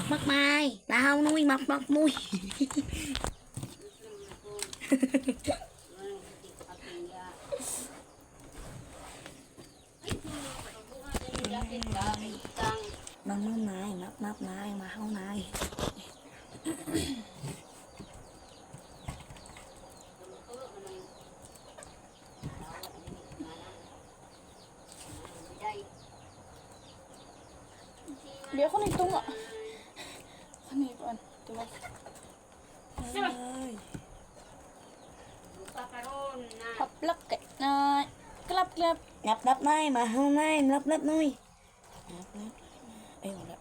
Mắc mai, bà không nuôi mắc nuôi. Mắc mai, mà không này. Di ako nito nga. Kanikuan. Diba? Ơi. Haplak kay na klap. Lắp này mà không này, lắp nuôi. Ay, wala.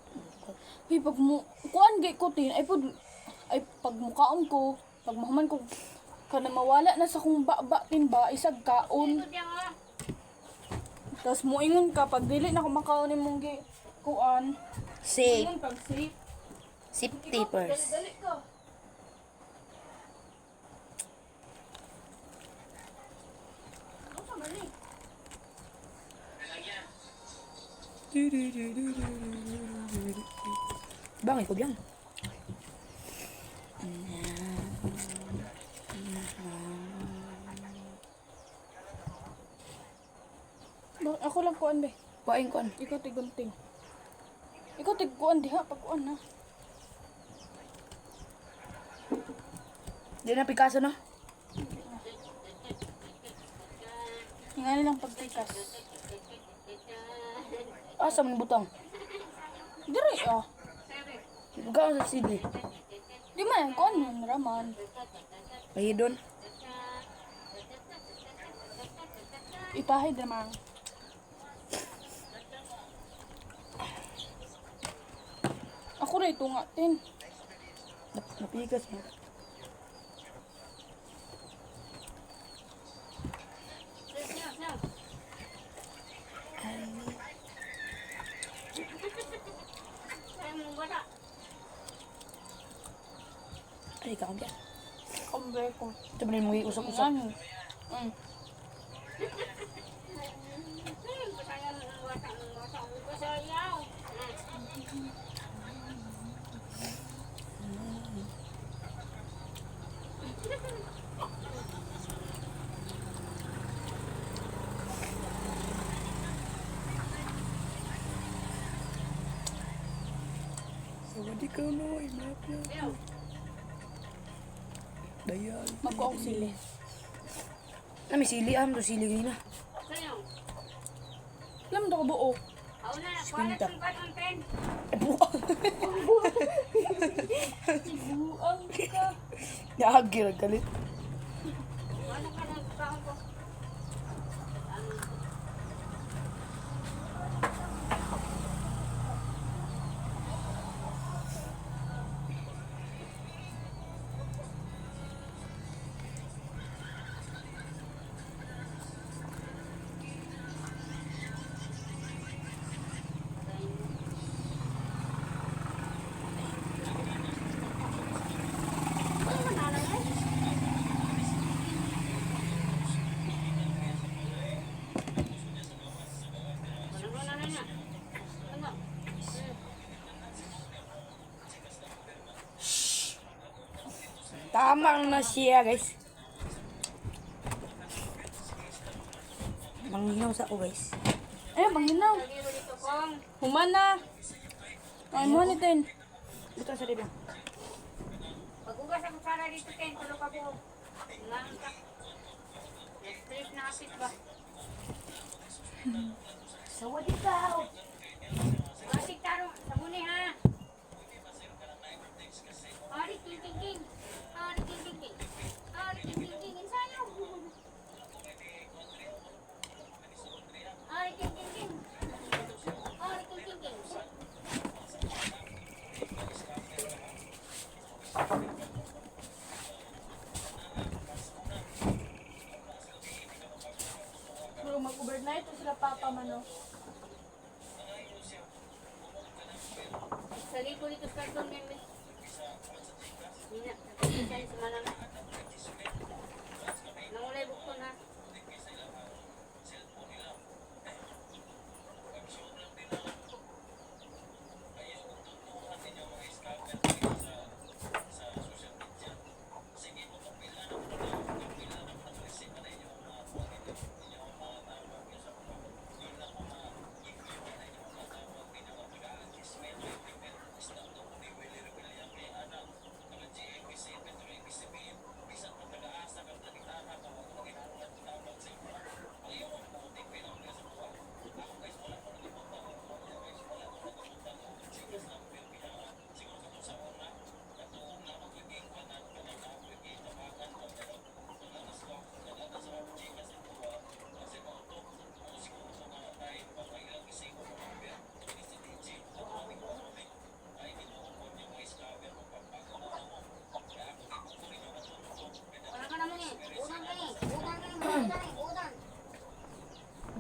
Uy, pag mo, kuan gay ko tin, ay pag mukaon ko, pag mahuman ko, kana mawala na sa kong ba tin ba, isag kaon. Tapos moingon ka, pag dili na kumakaon ni mong kuan. Safe. Moingon pag safe. Safety first. Dali ka. Ano sa mali? Bang, ikaw biyang. Ako lang kuan be. Kuain ko. Ikaw tigunting. Ikaw tiguan diha pag kuan na. Di na Picasso, no? Ingani lang pagtikas. Asa man butang? Diri ah. Gaw sa sili. Di man kuan yun raman. Pahidon. Ipahid naman. Ako na ito nga tin. Napikas mo. Ay, ikaw biyang. Kambre ko. Ito ba na yung mga usap-usap? Ano? Sawadee ka no, imak na. Dayan. Magkuha ko sili. Na may sili, to sili ngayon na. Alam mo ito ka buo. Spinta. Buang ka. Nakagil, galit. Tamang na siya, guys. Manghinaw sa ako, guys. Eh, banginaw. Human na. Ay, mo nitin. Ito sa libang. Pag-ugas ang kutsara dito, Ken, tulog ka po. Ngayon ka. Straight na asit ba? Sawadee ka. Asit taro, sabuni ha. Ari, king. Ari, king. Ari, king. Ensayo. Ari, king. Ari, king. Pero mag-overnight to sila papa mano. Sa liko dito sa karton, Mimi. Hindi na, nakikita sa malang. Nangulay bukto na.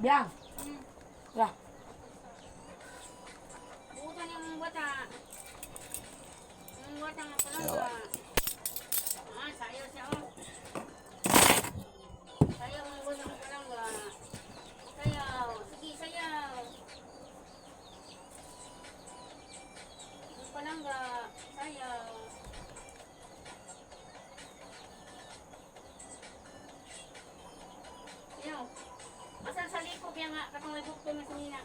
Biyang. Tara. Bukan yung bata. Yung bata nga pala. Sayo siya oh. Sayaw ang bata nga pala. Sayaw. Sige, sayaw. Yung palangga. Sayaw. Sayaw. Asal sa likop yan nga. Katong libok ko na sinina.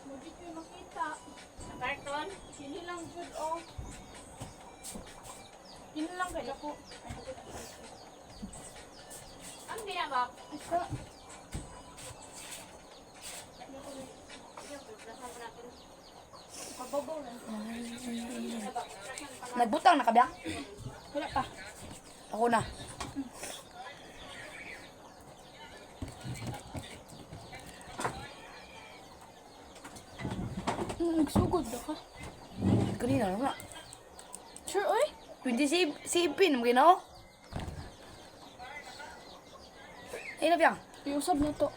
Hindi ko makita. Sa karton. Sini lang good oh. Sini lang kaya ko. Ang binabak. Isa. Pababaw lang. Nagbutang na ka, Biyang? Wala pa. Ako na. Nagsugod na ka. Kanina na nga. Sure, oy. 27 mo ginaw. Ay na, Biyang. Iusab na to.